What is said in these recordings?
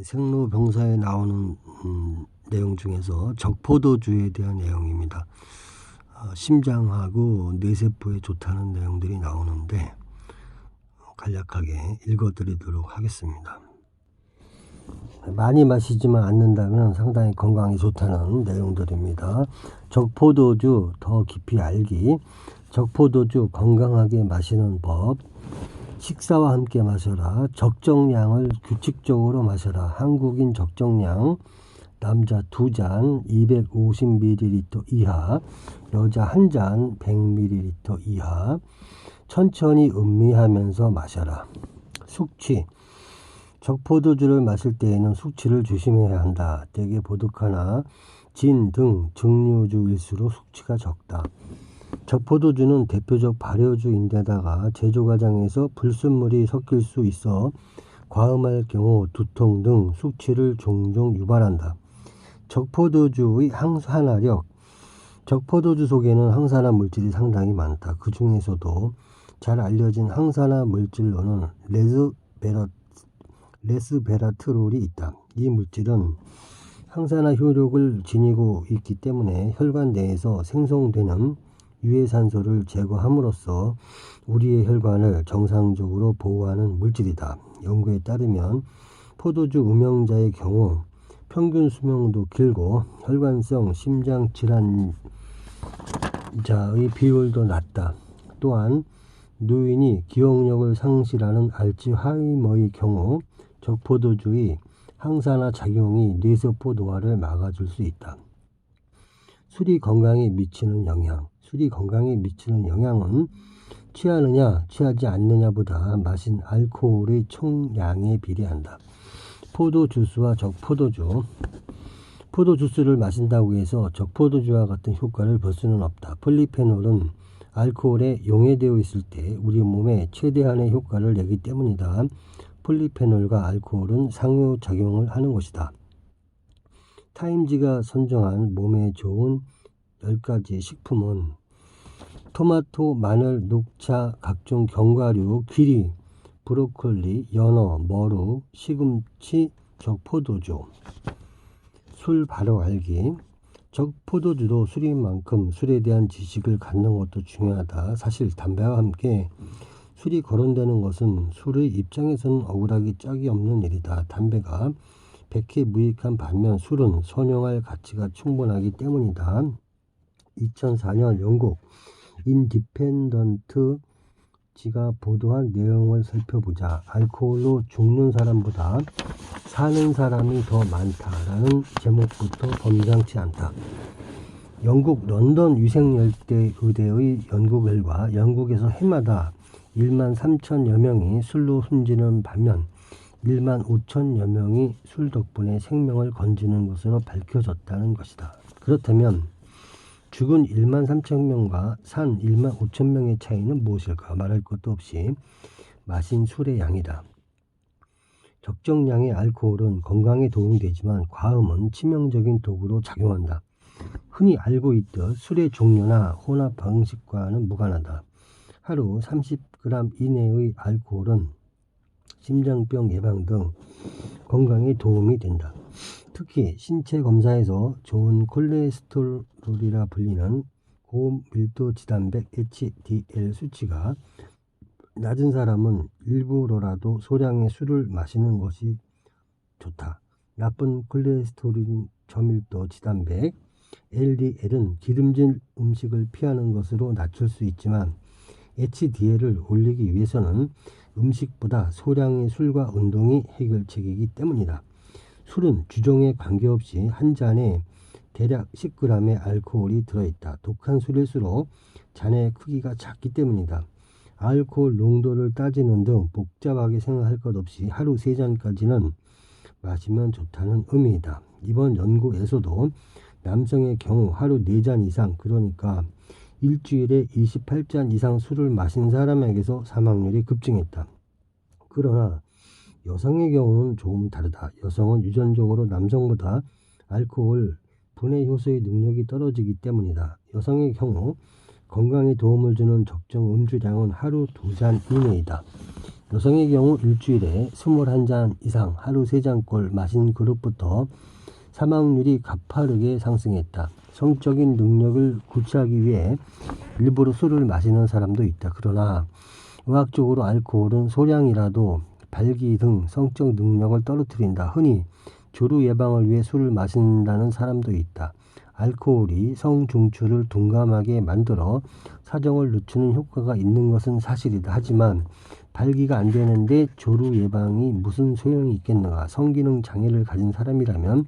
생로병사에 나오는 내용 중에서 적포도주에 대한 내용입니다. 심장하고 뇌세포에 좋다는 내용들이 나오는데 간략하게 읽어드리도록 하겠습니다. 많이 마시지만 않는다면 상당히 건강에 좋다는 내용들입니다. 적포도주 더 깊이 알기, 적포도주 건강하게 마시는 법, 식사와 함께 마셔라, 적정량을 규칙적으로 마셔라, 한국인 적정량 남자 2잔 250ml 이하, 여자 1잔 100ml 이하, 천천히 음미하면서 마셔라. 숙취, 적포도주를 마실 때에는 숙취를 조심해야 한다. 대개 보드카나 진 등 증류주일수록 숙취가 적다. 적포도주는 대표적 발효주인데다가 제조 과정에서 불순물이 섞일 수 있어 과음할 경우 두통 등 숙취를 종종 유발한다. 적포도주의 항산화력, 적포도주 속에는 항산화 물질이 상당히 많다. 그 중에서도 잘 알려진 항산화 물질로는 레스베라트롤이 있다. 이 물질은 항산화 효력을 지니고 있기 때문에 혈관 내에서 생성되는 유해산소를 제거함으로써 우리의 혈관을 정상적으로 보호하는 물질이다. 연구에 따르면 포도주 음용자의 경우 평균 수명도 길고 혈관성 심장질환자의 비율도 낮다. 또한 노인이 기억력을 상실하는 알츠하이머의 경우 적포도주의 항산화 작용이 뇌세포 노화를 막아줄 수 있다. 술이 건강에 미치는 영향. 술이 건강에 미치는 영향은 취하느냐 취하지 않느냐보다 마신 알코올의 총량에 비례한다. 포도주스와 적포도주. 포도주스를 마신다고 해서 적포도주와 같은 효과를 볼 수는 없다. 폴리페놀은 알코올에 용해되어 있을 때 우리 몸에 최대한의 효과를 내기 때문이다. 폴리페놀과 알코올은 상호작용을 하는 것이다. 타임지가 선정한 몸에 좋은 10가지 식품은 토마토, 마늘, 녹차, 각종 견과류, 귀리, 브로콜리, 연어, 머루, 시금치, 적포도주. 술 바로 알기. 적포도주도 술인 만큼 술에 대한 지식을 갖는 것도 중요하다. 사실 담배와 함께 술이 거론되는 것은 술의 입장에서는 억울하기 짝이 없는 일이다. 담배가 백해무익한 반면 술은 선용할 가치가 충분하기 때문이다. 2004년 영국 인디펜던트지가 보도한 내용을 살펴보자. 알코올로 죽는 사람보다 사는 사람이 더 많다라는 제목부터 범상치 않다. 영국 런던 위생열대의대의 연구 결과 영국에서 해마다 1만 3천여 명이 술로 숨지는 반면 1만 5천여 명이 술 덕분에 생명을 건지는 것으로 밝혀졌다는 것이다. 그렇다면 죽은 1만 3천 명과 산 1만 5천 명의 차이는 무엇일까? 말할 것도 없이 마신 술의 양이다. 적정량의 알코올은 건강에 도움이 되지만 과음은 치명적인 도구로 작용한다. 흔히 알고 있듯 술의 종류나 혼합 방식과는 무관하다. 하루 30g 이내의 알코올은 심장병 예방 등 건강에 도움이 된다. 특히 신체 검사에서 좋은 콜레스테롤이라 불리는 고밀도 지단백 HDL 수치가 낮은 사람은 일부러라도 소량의 술을 마시는 것이 좋다. 나쁜 콜레스테롤인 저밀도 지단백 LDL은 기름진 음식을 피하는 것으로 낮출 수 있지만 HDL을 올리기 위해서는 음식보다 소량의 술과 운동이 해결책이기 때문이다. 술은 주종에 관계없이 한 잔에 대략 10g의 알코올이 들어있다. 독한 술일수록 잔의 크기가 작기 때문이다. 알코올 농도를 따지는 등 복잡하게 생각할 것 없이 하루 3잔까지는 마시면 좋다는 의미이다. 이번 연구에서도 남성의 경우 하루 4잔 이상, 그러니까 일주일에 28잔 이상 술을 마신 사람에게서 사망률이 급증했다. 그러나 여성의 경우는 조금 다르다. 여성은 유전적으로 남성보다 알코올 분해 효소의 능력이 떨어지기 때문이다. 여성의 경우 건강에 도움을 주는 적정 음주량은 하루 2잔 이내이다. 여성의 경우 일주일에 21잔 이상 하루 3잔꼴 마신 그룹부터 사망률이 가파르게 상승했다. 성적인 능력을 구취하기 위해 일부러 술을 마시는 사람도 있다. 그러나 의학적으로 알코올은 소량이라도 발기 등 성적 능력을 떨어뜨린다. 흔히 조루 예방을 위해 술을 마신다는 사람도 있다. 알코올이 성중추를 둔감하게 만들어 사정을 늦추는 효과가 있는 것은 사실이다. 하지만 발기가 안 되는데 조루 예방이 무슨 소용이 있겠는가. 성기능 장애를 가진 사람이라면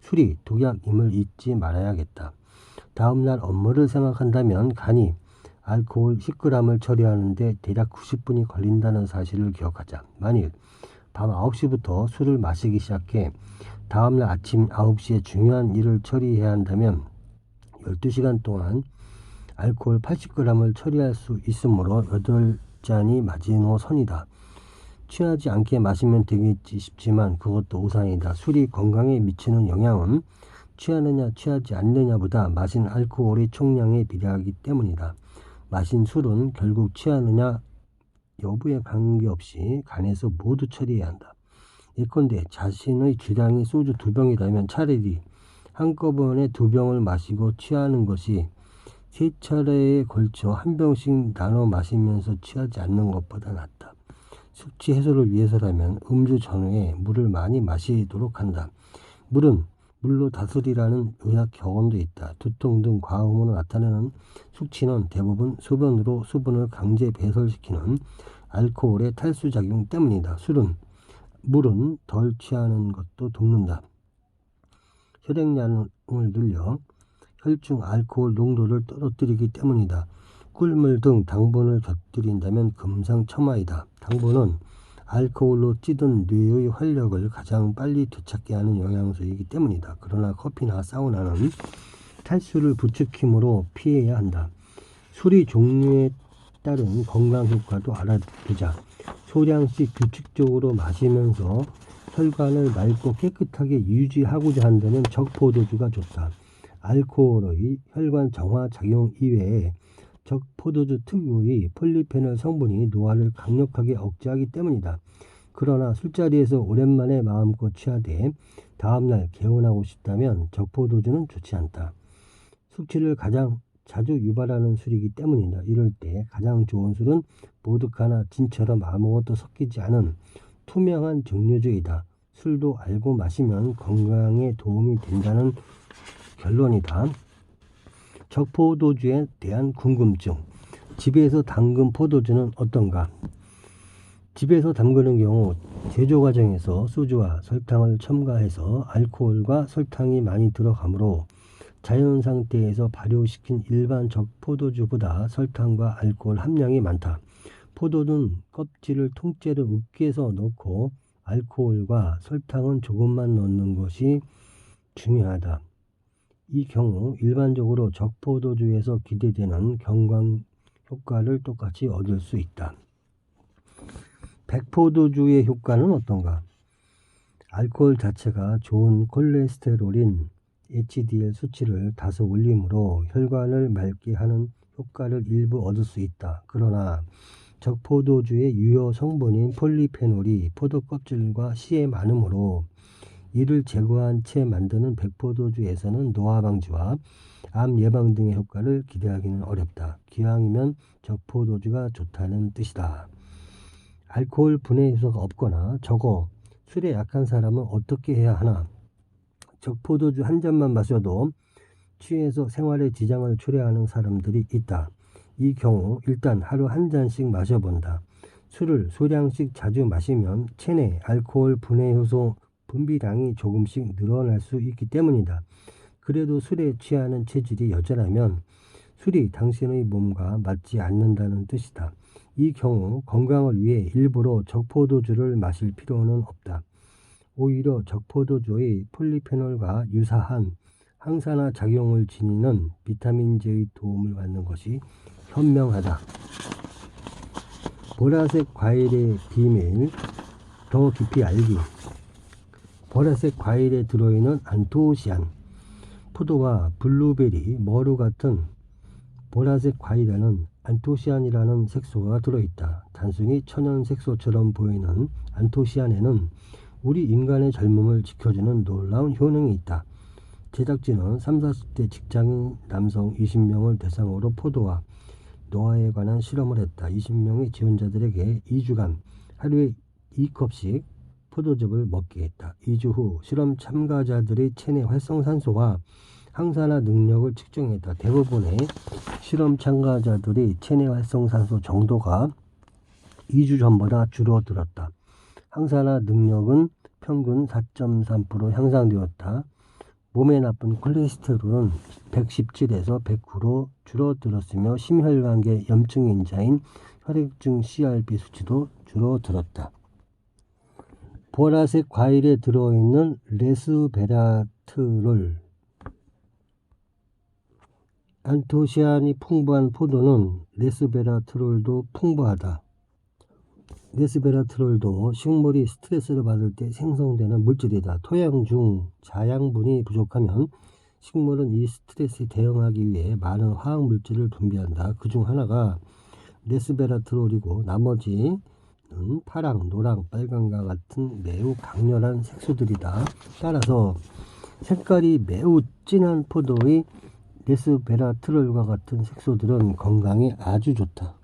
술이 독약임을 잊지 말아야겠다. 다음날 업무를 생각한다면 간이 알코올 10g을 처리하는데 대략 90분이 걸린다는 사실을 기억하자. 만일 밤 9시부터 술을 마시기 시작해 다음날 아침 9시에 중요한 일을 처리해야 한다면 12시간 동안 알코올 80g을 처리할 수 있으므로 8잔이 마지노선이다. 취하지 않게 마시면 되겠지 싶지만 그것도 오산이다. 술이 건강에 미치는 영향은 취하느냐 취하지 않느냐보다 마신 알코올의 총량에 비례하기 때문이다. 마신 술은 결국 취하느냐 여부에 관계없이 간에서 모두 처리해야 한다. 예컨대 자신의 주량이 소주 2병이라면 차라리 한꺼번에 2병을 마시고 취하는 것이 3차례에 걸쳐 1병씩 나눠 마시면서 취하지 않는 것보다 낫다. 숙취 해소를 위해서라면 음주 전후에 물을 많이 마시도록 한다. 물은 물로 다스리라는 의학 격언도 있다. 두통 등 과음으로 나타나는 숙취는 대부분 소변으로 수분을 강제 배설시키는 알코올의 탈수작용 때문이다. 물은 덜 취하는 것도 돕는다. 혈액량을 늘려 혈중 알코올 농도를 떨어뜨리기 때문이다. 꿀물 등 당분을 곁들인다면 금상첨화이다. 당분은 알코올로 찌든 뇌의 활력을 가장 빨리 되찾게 하는 영양소이기 때문이다. 그러나 커피나 사우나는 탈수를 부추김으로 피해야 한다. 술의 종류에 따른 건강 효과도 알아두자. 소량씩 규칙적으로 마시면서 혈관을 맑고 깨끗하게 유지하고자 한다면 적포도주가 좋다. 알코올의 혈관 정화 작용 이외에 적포도주 특유의 폴리페놀 성분이 노화를 강력하게 억제하기 때문이다. 그러나 술자리에서 오랜만에 마음껏 취하되 다음날 개운하고 싶다면 적포도주는 좋지 않다. 숙취를 가장 자주 유발하는 술이기 때문이다. 이럴 때 가장 좋은 술은 보드카나 진처럼 아무것도 섞이지 않은 투명한 증류주이다. 술도 알고 마시면 건강에 도움이 된다는 결론이다. 적포도주에 대한 궁금증. 집에서 담근 포도주는 어떤가? 집에서 담그는 경우 제조 과정에서 소주와 설탕을 첨가해서 알코올과 설탕이 많이 들어가므로 자연 상태에서 발효시킨 일반 적포도주보다 설탕과 알코올 함량이 많다. 포도는 껍질을 통째로 으깨서 넣고 알코올과 설탕은 조금만 넣는 것이 중요하다. 이 경우 일반적으로 적포도주에서 기대되는 건강 효과를 똑같이 얻을 수 있다. 백포도주의 효과는 어떤가? 알코올 자체가 좋은 콜레스테롤인 HDL 수치를 다소 올리므로 혈관을 맑게 하는 효과를 일부 얻을 수 있다. 그러나 적포도주의 유효 성분인 폴리페놀이 포도 껍질과 씨에 많으므로 이를 제거한 채 만드는 백포도주에서는 노화 방지와 암 예방 등의 효과를 기대하기는 어렵다. 기왕이면 적포도주가 좋다는 뜻이다. 알코올 분해 효소가 없거나 적어 술에 약한 사람은 어떻게 해야 하나? 적포도주 한 잔만 마셔도 취해서 생활에 지장을 초래하는 사람들이 있다. 이 경우 일단 하루 한 잔씩 마셔본다. 술을 소량씩 자주 마시면 체내 알코올 분해 효소 분비량이 조금씩 늘어날 수 있기 때문이다. 그래도 술에 취하는 체질이 여전하면 술이 당신의 몸과 맞지 않는다는 뜻이다. 이 경우 건강을 위해 일부러 적포도주를 마실 필요는 없다. 오히려 적포도주의 폴리페놀과 유사한 항산화 작용을 지니는 비타민제의 도움을 받는 것이 현명하다. 보라색 과일의 비밀 더 깊이 알기. 보라색 과일에 들어있는 안토시안, 포도와 블루베리, 머루 같은 보라색 과일에는 안토시안이라는 색소가 들어있다. 단순히 천연 색소처럼 보이는 안토시아닌에는 우리 인간의 젊음을 지켜주는 놀라운 효능이 있다. 제작진은 30, 40대 직장인 남성 20명을 대상으로 포도와 노화에 관한 실험을 했다. 20명의 지원자들에게 2주간 하루에 2컵씩 포도즙을 먹게 했다. 2주 후 실험 참가자들의 체내 활성산소와 항산화 능력을 측정했다. 대부분의 실험 참가자들의 체내 활성산소 정도가 2주 전보다 줄어들었다. 항산화 능력은 평균 4.3% 향상되었다. 몸에 나쁜 콜레스테롤은 117에서 109로 줄어들었으며 심혈관계 염증 인자인 혈액중 CRP 수치도 줄어들었다. 보라색 과일에 들어있는 레스베라트롤. 안토시아닌이 풍부한 포도는 레스베라트롤도 풍부하다. 레스베라트롤도 식물이 스트레스를 받을 때 생성되는 물질이다. 토양 중 자양분이 부족하면 식물은 이 스트레스에 대응하기 위해 많은 화학 물질을 분비한다. 그중 하나가 레스베라트롤이고 나머지는 파랑, 노랑, 빨강과 같은 매우 강렬한 색소들이다. 따라서 색깔이 매우 진한 포도의 레스베라트롤과 같은 색소들은 건강에 아주 좋다.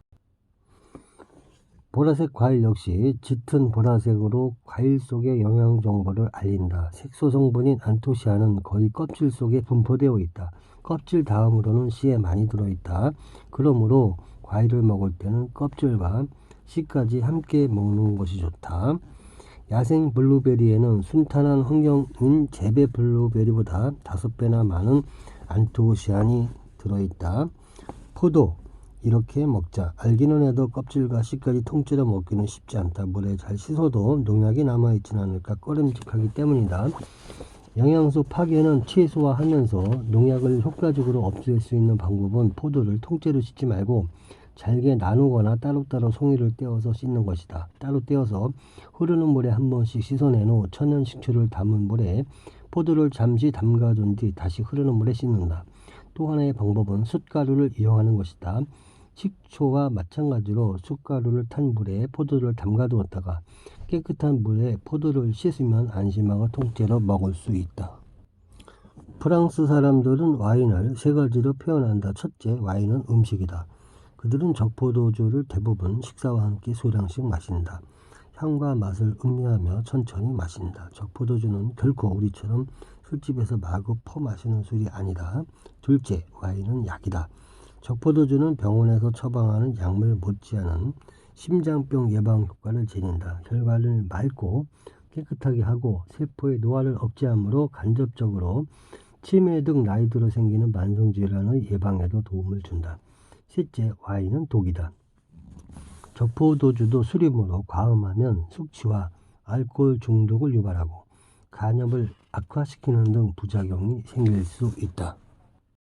보라색 과일 역시 짙은 보라색으로 과일 속의 영양 정보를 알린다. 색소 성분인 안토시아닌은 거의 껍질 속에 분포되어 있다. 껍질 다음으로는 씨에 많이 들어있다. 그러므로 과일을 먹을 때는 껍질과 씨까지 함께 먹는 것이 좋다. 야생 블루베리에는 순탄한 환경인 재배 블루베리보다 5배나 많은 안토시아닌이 들어있다. 포도 이렇게 먹자. 알기는 해도 껍질과 씨까지 통째로 먹기는 쉽지 않다. 물에 잘 씻어도 농약이 남아있지는 않을까 꺼림직하기 때문이다. 영양소 파괴는 최소화하면서 농약을 효과적으로 없앨 수 있는 방법은 포도를 통째로 씻지 말고 잘게 나누거나 따로따로 송이를 떼어서 씻는 것이다. 따로 떼어서 흐르는 물에 한 번씩 씻어낸 후 천연 식초를 담은 물에 포도를 잠시 담가둔 뒤 다시 흐르는 물에 씻는다. 또 하나의 방법은 숯가루를 이용하는 것이다. 식초와 마찬가지로 숯가루를 탄 물에 포도를 담가두었다가 깨끗한 물에 포도를 씻으면 안심하고 통째로 먹을 수 있다. 프랑스 사람들은 와인을 세 가지로 표현한다. 첫째, 와인은 음식이다. 그들은 적포도주를 대부분 식사와 함께 소량씩 마신다. 향과 맛을 음미하며 천천히 마신다. 적포도주는 결코 우리처럼 술집에서 마구 퍼 마시는 술이 아니다. 둘째, 와인은 약이다. 적포도주는 병원에서 처방하는 약물 못지않은 심장병 예방 효과를 지닌다. 혈관을 맑고 깨끗하게 하고 세포의 노화를 억제하므로 간접적으로 치매 등 나이 들어 생기는 만성질환의 예방에도 도움을 준다. 셋째, 와인은 독이다. 적포도주도 술임으로 과음하면 숙취와 알코올 중독을 유발하고 간염을 악화시키는 등 부작용이 생길 수 있다.